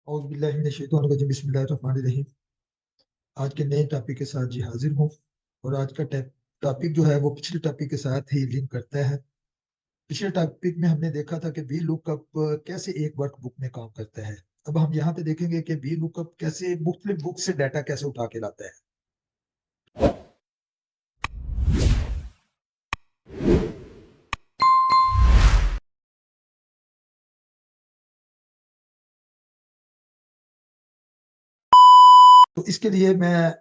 बिस्मिल्लाहिर्रहमानिर्रहीम। आज के नए टॉपिक के साथ जी हाजिर हूँ। और आज का टॉपिक जो है वो पिछले टॉपिक के साथ ही लिंक करता है। पिछले टॉपिक में हमने देखा था कि वी लुकअप कैसे एक वर्कबुक में काम करता है। अब हम यहाँ पे देखेंगे कि वी लुकअप कैसे मुख्तलिफ बुक से डाटा कैसे उठा के लाता है। तो इसके लिए मैं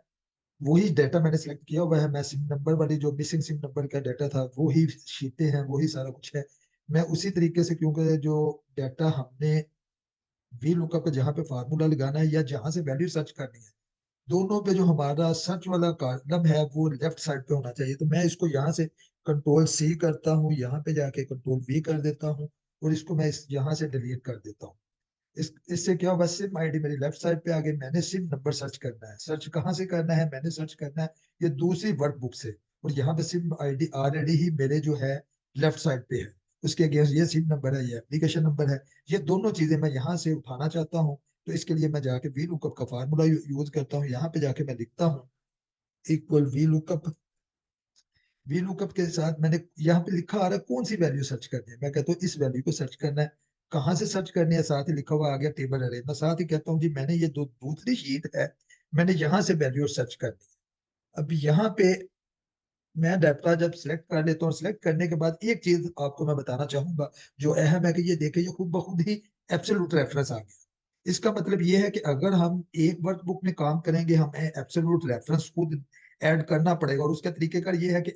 वही डाटा मैंने सेलेक्ट किया हुआ है। मैं सिम नंबर वाली जो मिसिंग सिम नंबर का डाटा था वो ही शीटें हैं, वही सारा कुछ है। मैं उसी तरीके से, क्योंकि जो डाटा हमने वी लुकअप पे जहाँ पे फार्मूला लगाना है या जहाँ से वैल्यू सर्च करनी है, दोनों पे जो हमारा सर्च वाला कॉलम है वो लेफ्ट साइड पे होना चाहिए। तो मैं इसको यहाँ से कंट्रोल सी करता हूँ, यहाँ पे जाके कंट्रोल वी कर देता हूँ और इसको मैं इस यहाँ से डिलीट कर देता हूँ। इससे क्या होगा, सिम आईडी मेरी लेफ्ट साइड पे आ गई। मैंने सिम नंबर सर्च करना है। सर्च कहाँ से करना है, मैंने सर्च करना है ये दूसरी वर्कबुक से। और यहाँ पे सिम आईडी ऑलरेडी ही मेरे जो है लेफ्ट साइड पे है। उसके अगेंस्ट ये सिम नंबर है, ये एप्लीकेशन नंबर है। ये दोनों चीजें मैं यहाँ से उठाना चाहता हूँ। तो इसके लिए मैं जाके वी लुकअप का फार्मूला यूज करता हूँ। यहाँ पे जाके मैं लिखता हूँ इक्वल वी लुकअप के साथ मैंने यहाँ पे लिखा आ रहा है कौन सी वैल्यू सर्च करनी है। मैं कहता हूँ इस वैल्यू को सर्च करना है। कहाँ से सर्च करनी है, साथ ही लिखा हुआ आ गया टेबल अरे। मैं साथ ही कहता हूँ जी मैंने ये दो दूसरी शीट है, मैंने यहाँ से वैल्यू सर्च करनी है। अब यहाँ पे मैं डाटा जब सिलेक्ट कर लेता हूँ, सिलेक्ट करने के बाद एक चीज आपको मैं बताना चाहूंगा जो अहम है कि ये देखे, ये खुद ब खुद ही एब्सोल्यूट रेफरेंस आ गया। इसका मतलब ये है कि अगर हम एक वर्कबुक में काम करेंगे हमें एब्सोल्यूट रेफरेंस खुद ऐड करना पड़ेगा। और उसका तरीकेकार ये है कि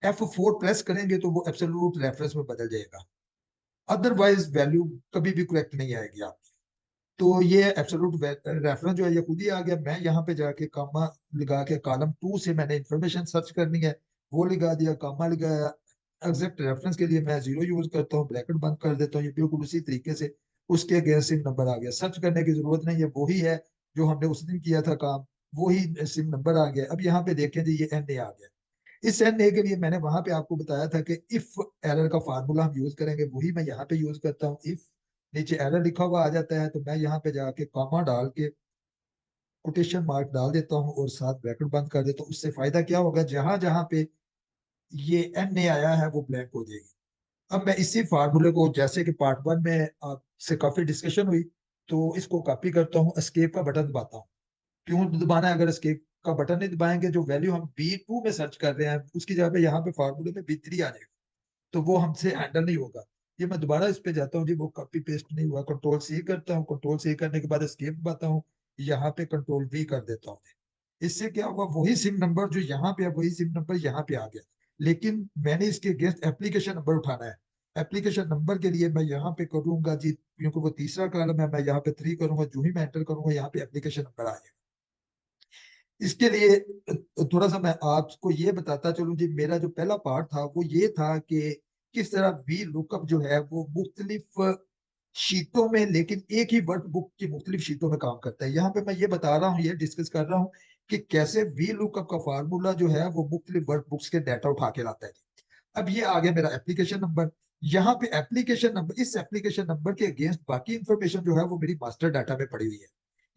F4 प्लस करेंगे तो वो एब्सोल्यूट रेफरेंस में बदल जाएगा। अदरवाइज वैल्यू कभी भी करेक्ट नहीं आएगी आपकी। तो ये एब्सोल्यूट रेफरेंस जो है ये खुद ही आ गया। मैं यहाँ पे जाके कामा लगा के कॉलम 2 से मैंने इंफॉर्मेशन सर्च करनी है, वो लगा दिया, कामा लगाया। एग्जैक्ट रेफरेंस के लिए मैं जीरो यूज करता हूँ, ब्रैकेट बंद कर देता हूँ। ये बिल्कुल उसी तरीके से उसके अगेंस्ट सिम नंबर आ गया। सर्च करने की जरूरत नहीं है, वही है जो हमने उस दिन किया था काम, वही सिम नंबर आ गया। अब यहाँ पे देखें जी ये एन ए आ गया। इस एन ए के लिए मैंने वहां पे आपको बताया था कि इफ एरर का फार्मूला हम यूज करेंगे, वही मैं यहाँ पे यूज करता हूँ। इफ नीचे एरर लिखा हुआ आ जाता है तो मैं यहाँ पे जाके कॉमा डाल के कोटेशन मार्क डाल देता हूँ और साथ ब्रैकेट बंद कर देता हूँ। उससे फायदा क्या होगा, जहां जहां पे ये एन ए आया है वो ब्लैंक हो जाएगी। अब मैं इसी फार्मूले को, जैसे कि पार्ट 1 में आपसे काफी डिस्कशन हुई, तो इसको कॉपी करता हूँ, एस्केप का बटन दबाता हूँ। क्यों दबाना है, अगर एस्केप का बटन नहीं दबाएंगे जो वैल्यू हम बी 2 में सर्च कर रहे हैं उसकी जगह पे यहाँ पे फार्मूले में बी 3 आ जाएगा, तो वो हमसे हैंडल नहीं होगा। ये मैं दोबारा इस पे जाता हूँ जी, वो कॉपी पेस्ट नहीं हुआ। कंट्रोल सी करता हूँ, कंट्रोल सी करने के बाद एस्केप दबाता हूँ, यहाँ पे कंट्रोल वी कर देता हूँ। इससे क्या हुआ, वही सिम नंबर जो यहाँ पे है वही सिम नंबर यहाँ पे आ गया। लेकिन मैंने इसके अगेंस्ट एप्लीकेशन नंबर उठाना है। एप्लीकेशन नंबर के लिए मैं यहाँ पे करूंगा जी, क्योंकि वो तीसरा कॉलम है, मैं यहाँ पे 3 करूंगा। जो ही मैं एंटर करूंगा यहाँ पे एप्लीकेशन नंबर आएगा। इसके लिए थोड़ा सा मैं आपको ये बताता चलूं जी, मेरा जो पहला पार्ट था वो ये था कि किस तरह वी लुकअप जो है वो मुख्तलिफ शीटों में, लेकिन एक ही वर्कबुक की मुख्तलिफ शीटों में काम करता है। यहाँ पे मैं ये बता रहा हूँ, ये डिस्कस कर रहा हूँ कि कैसे वी लुकअप का फार्मूला जो है वो मुख्तलिफ वर्कबुक्स के डाटा उठा के लाता है। अब ये आ गया मेरा एप्लीकेशन नंबर। यहाँ पे एप्लीकेशन नंबर, इस एप्लीकेशन नंबर के अगेंस्ट बाकी इंफॉर्मेशन जो है वो मेरी मास्टर डाटा में पड़ी हुई है।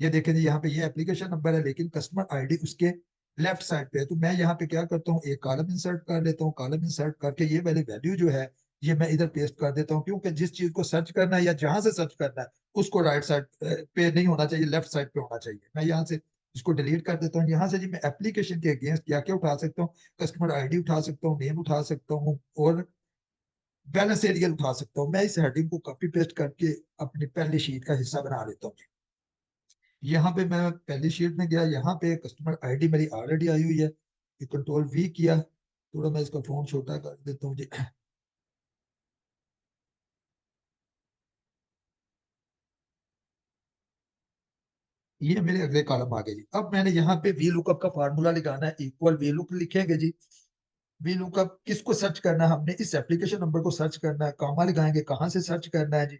ये देखें जी, यहाँ पे ये एप्लीकेशन नंबर है लेकिन कस्टमर आईडी उसके लेफ्ट साइड पे है। तो मैं यहाँ पे क्या करता हूँ, एक कॉलम इंसर्ट कर लेता हूँ। कॉलम इंसर्ट करके ये वाली वैल्यू जो है ये मैं इधर पेस्ट कर देता हूँ, क्योंकि जिस चीज को सर्च करना है या जहां से सर्च करना है उसको राइट साइड पे नहीं होना चाहिए, लेफ्ट साइड पे होना चाहिए। मैं यहाँ से इसको डिलीट कर देता हूँ। यहाँ से जी मैं एप्लीकेशन के अगेंस्ट क्या क्या उठा सकता हूँ, कस्टमर आईडी उठा सकता हूँ, नेम उठा सकता हूँ और बैलेंस एरियल उठा सकता हूँ। मैं इस हेडिंग को कॉपी पेस्ट करके अपनी पहली शीट का हिस्सा बना लेता हूँ। यहाँ पे मैं पहली शीट में गया, यहाँ पे कस्टमर आईडी मेरी ऑलरेडी आई हुई है, कंट्रोल वी किया। थोड़ा मैं इसका फोन छोटा कर देता हूँ जी। ये मेरे अगले कॉलम आ गए जी। अब मैंने यहाँ पे वी लुकअप का फार्मूला लगाना है, इक्वल वी लुक लिखेंगे जी। वी लुकअप किसको सर्च करना है, हमने इस एप्लीकेशन नंबर को सर्च करना है। कॉमा लगाएंगे, कहाँ से सर्च करना है जी,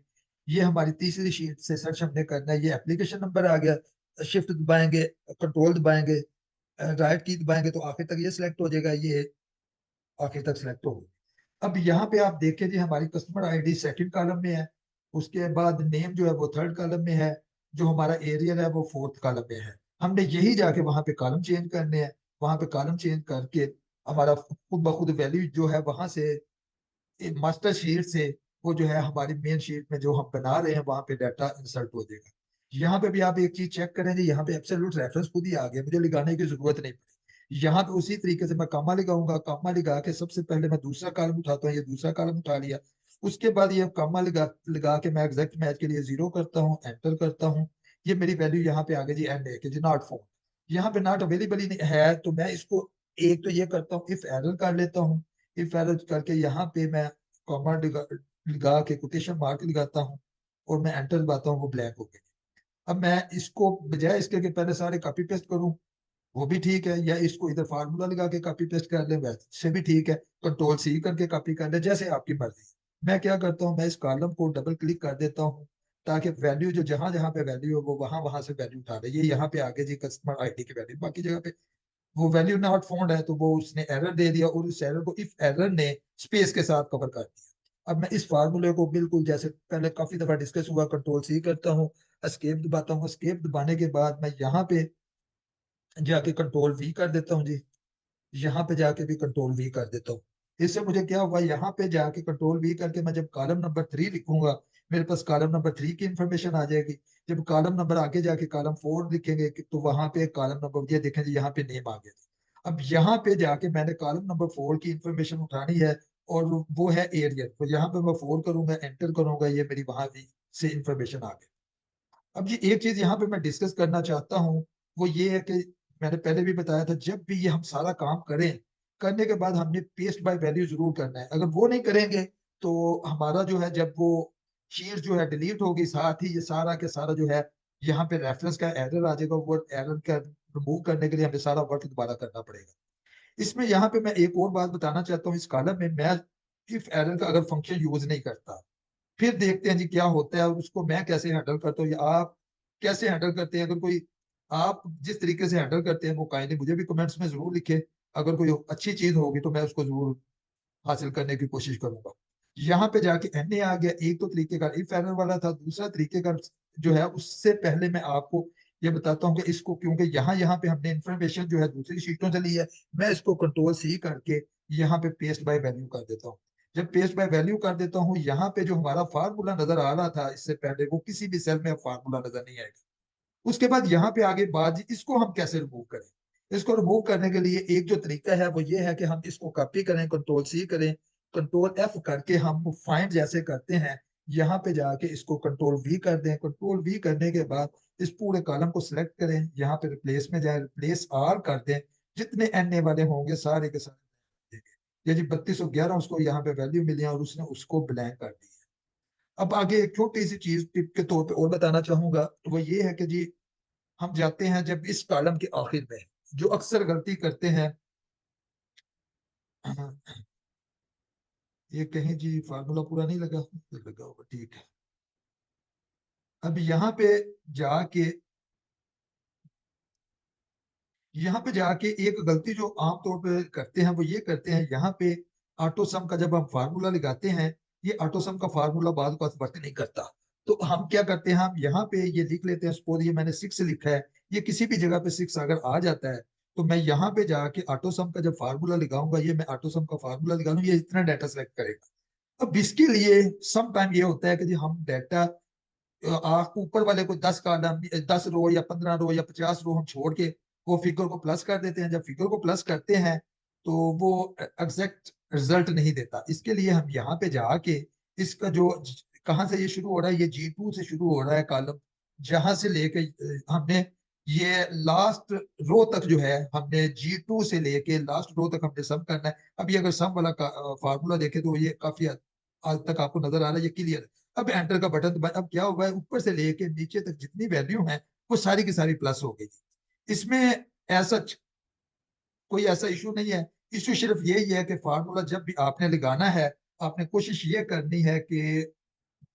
ये हमारी तीसरी शीट से सर्च हमने करना है। ये एप्लीकेशन नंबर आ गया, शिफ्ट दबाएंगे, कंट्रोल दबाएंगे, राइट की दबाएंगे तो आखिर तक ये सिलेक्ट हो जाएगा, ये आखिर तक सिलेक्ट हो गया। अब यहाँ पे आप देखें जी, हमारी कस्टमर आईडी सेकंड कॉलम में है उसके बाद नेम जो है वो थर्ड कॉलम में है, जो हमारा एरियल है वो फोर्थ कॉलम में है। हमने यही जाके वहां पे कॉलम चेंज करने हैं, वहां पे कॉलम चेंज करके हमारा खुद ब खुद वैल्यू जो है वहां से मास्टर शीट से वो जो है हमारी मेन शीट में जो हम बना रहे हैं वहां पे डाटा इंसर्ट हो जाएगा। यहाँ पे भी आप एक चीज चेक करें जी, यहाँ पे एब्सोल्यूट रेफरेंस खुद ही आ गया, मुझे लगाने की जरूरत नहीं पड़ी। यहाँ पे उसी तरीके से मैं कामा लगाऊंगा, कामा लगा के सबसे पहले मैं दूसरा कॉलम उठाता हूँ, ये दूसरा कॉलम उठा लिया। उसके बाद ये कामा लगा के मैं एग्जैक्ट मैच के लिए जीरो करता हूँ, एंटर करता हूँ। ये मेरी वैल्यू यहाँ पे आ गई जी, एंड है कि जी नॉट फाउंड। यहाँ पे नॉट अवेलेबल ही नहीं है, तो मैं इसको एक तो ये करता हूँ, इफ एरर कर लेता हूँ। इफ एरर करके यहाँ पे मैं कॉमा लगा के कोटेशन मार्क लगाता हूँ और मैं एंटर दबाता हूँ, वो ब्लैक हो गया। अब मैं इसको बजाय इसके कि पहले सारे कॉपी पेस्ट करूं, वो भी ठीक है, या इसको इधर फार्मूला लगा के कॉपी पेस्ट कर ले वैसे भी ठीक है, कंट्रोल सी करके कॉपी कर ले, जैसे आपकी मर्जी है। मैं क्या करता हूँ, मैं इस कॉलम को डबल क्लिक कर देता हूँ ताकि वैल्यू जो जहां जहां पे वैल्यू है वो वहां वहां से वैल्यू उठा ले। ये यहाँ पे आगे जी कस्टमर आईडी की वैल्यू, बाकी जगह पे वो वैल्यू नॉट फाउंड है, तो वो उसने एरर दे दिया और उस एरर को इफ एरर ने स्पेस के साथ कवर कर दिया। अब मैं इस फार्मूले को बिल्कुल जैसे पहले काफी दफा डिस्कस हुआ, कंट्रोल सी करता हूँ, एस्केप दबाता हूँ। एस्केप दबाने के बाद मैं यहाँ पे जाके कंट्रोल वी कर देता हूँ जी, यहाँ पे जाके भी कंट्रोल वी कर देता हूँ। इससे मुझे क्या हुआ, यहाँ पे जाके कंट्रोल वी करके मैं जब कॉलम नंबर 3 लिखूंगा, मेरे पास कॉलम नंबर 3 की इंफॉर्मेशन आ जाएगी। जब कॉलम नंबर आगे जाके कॉलम 4 लिखेंगे तो वहां पे कॉलम नंबर, ये देखें जी यहाँ पे नेम आ गया। अब यहाँ पे जाके मैंने कॉलम नंबर 4 की इंफॉर्मेशन उठानी है, और वो है एरियल, तो यहाँ पे मैं 4 करूंगा, एंटर करूंगा, ये मेरी वहां से इंफॉर्मेशन आ गई। अब ये एक चीज यहाँ पे मैं डिस्कस करना चाहता हूँ, वो ये है कि मैंने पहले भी बताया था, जब भी ये हम सारा काम करें, करने के बाद हमने पेस्ट बाय वैल्यू जरूर करना है। अगर वो नहीं करेंगे तो हमारा जो है, जब वो शीट जो है डिलीट होगी, साथ ही ये सारा के सारा जो है यहाँ पे रेफरेंस का एरर आ जाएगा। वो एरर का रिमूव करने के लिए हमें सारा वर्क दोबारा करना पड़ेगा। इसमें यहाँ पे मैं एक और बात बताना चाहता हूँ, इस कॉलम में मैं इफ एरर का अगर फंक्शन यूज नहीं करता, फिर देखते हैं जी क्या होता है और उसको मैं कैसे हैंडल करता हूँ, या आप कैसे हैंडल करते हैं। अगर कोई आप जिस तरीके से हैंडल करते हैं वो काइंडली मुझे भी कमेंट्स में जरूर लिखे। अगर कोई अच्छी चीज होगी तो मैं उसको जरूर हासिल करने की कोशिश करूंगा। यहाँ पे जाके एन ए आ गया, एक तो तरीके का इफ एरर वाला था, दूसरा तरीके का जो है उससे पहले मैं आपको ये बताता हूँ कि इसको, क्योंकि यहाँ यहाँ पे हमने इंफॉर्मेशन जो है दूसरी शीटों से ली है, मैं इसको कंट्रोल सी करके यहाँ पे पेस्ट बाय वैल्यू कर देता हूँ। जब पेस्ट बाय वैल्यू कर देता हूँ, यहाँ पे जो हमारा फार्मूला नजर आ रहा था इससे पहले, वो किसी भी सेल में अब फार्मूला नजर नहीं आएगा। उसके बाद यहाँ पे आगे बात, इसको हम कैसे रिमूव करें। इसको रिमूव करने के लिए एक जो तरीका है वो ये है कि हम इसको कॉपी करें, कंट्रोल सी करें, कंट्रोल एफ करके हम फाइंड जैसे करते हैं, यहाँ पे जाके इसको कंट्रोल वी कर दें। कंट्रोल वी करने के बाद इस पूरे कॉलम को सिलेक्ट करें, यहाँ पे रिप्लेस में जाए, रिप्लेस आर कर दें, जितने एन ए वाले होंगे सारे के सारे देंगे। ये जी 3211 उसको यहाँ पे वैल्यू मिली है और उसने उसको ब्लैंक कर दी है। अब आगे एक छोटी सी चीज टिप के तौर पे और बताना चाहूंगा, तो वो ये है कि जी हम जाते हैं जब इस कॉलम के आखिर में, जो अक्सर गलती करते हैं, ये कहीं जी फार्मूला पूरा नहीं लगा, लगा होगा ठीक है। अब यहाँ पे जाके एक गलती जो आमतौर पे करते हैं वो ये करते हैं, यहाँ पे ऑटो सम का जब हम फार्मूला लगाते हैं, ये ऑटो सम का फार्मूला बाद को वर्क नहीं करता। तो हम क्या करते हैं, हम यहाँ पे ये लिख लेते हैं, सपोज ये मैंने 6 लिखा है, ये किसी भी जगह पे 6 अगर आ जाता है, तो मैं यहाँ पे जाके ऑटो सम का जब फार्मूला लगाऊंगा, ये मैं ऑटो सम का फार्मूला लगा लूँ, ये इतना डाटा सेलेक्ट करेगा। अब इसके लिए सम टाइम ये होता है कि जी हम डाटा ऊपर वाले को 10 कॉलम, 10 रो या 15 रो या 50 रो हम छोड़ के वो फिगर को प्लस कर देते हैं। जब फिगर को प्लस करते हैं तो वो एग्जैक्ट रिजल्ट नहीं देता। इसके लिए हम यहाँ पे जाके इसका जो कहाँ से ये शुरू हो रहा है, ये G2 से शुरू हो रहा है कॉलम, जहां से लेके हमने ये लास्ट रो तक जो है, हमने G2 से लेके लास्ट रो तक हमने सम करना है। अब ये अगर सम वाला फार्मूला देखे तो ये काफी आज तक आपको नजर आ रहा है, ये क्लियर है। अब एंटर का बटन दबाएं, अब क्या हुआ है, ऊपर से लेके नीचे तक जितनी वैल्यू है वो सारी की सारी प्लस हो गई। इसमें ऐसा कोई ऐसा इशू नहीं है। इशू सिर्फ यही है कि फार्मूला जब भी आपने लगाना है, आपने कोशिश ये करनी है कि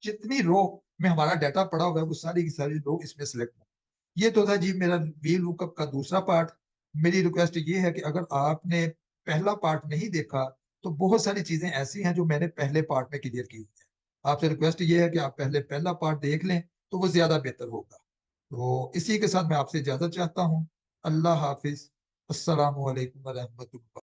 जितनी रो में हमारा डाटा पड़ा हुआ है वो सारी की सारी रो इसमें सिलेक्ट हो। ये तो था जी मेरा वी लुकअप का दूसरा पार्ट। मेरी रिक्वेस्ट ये है कि अगर आपने पहला पार्ट नहीं देखा, तो बहुत सारी चीजें ऐसी हैं जो मैंने पहले पार्ट में क्लियर की हुई है। आपसे रिक्वेस्ट ये है कि आप पहले पहला पार्ट देख लें, तो वो ज्यादा बेहतर होगा। तो इसी के साथ मैं आपसे इजाजत चाहता हूँ। अल्लाह हाफिज। अस्सलाम वालेकुम रहमतुल्लाह।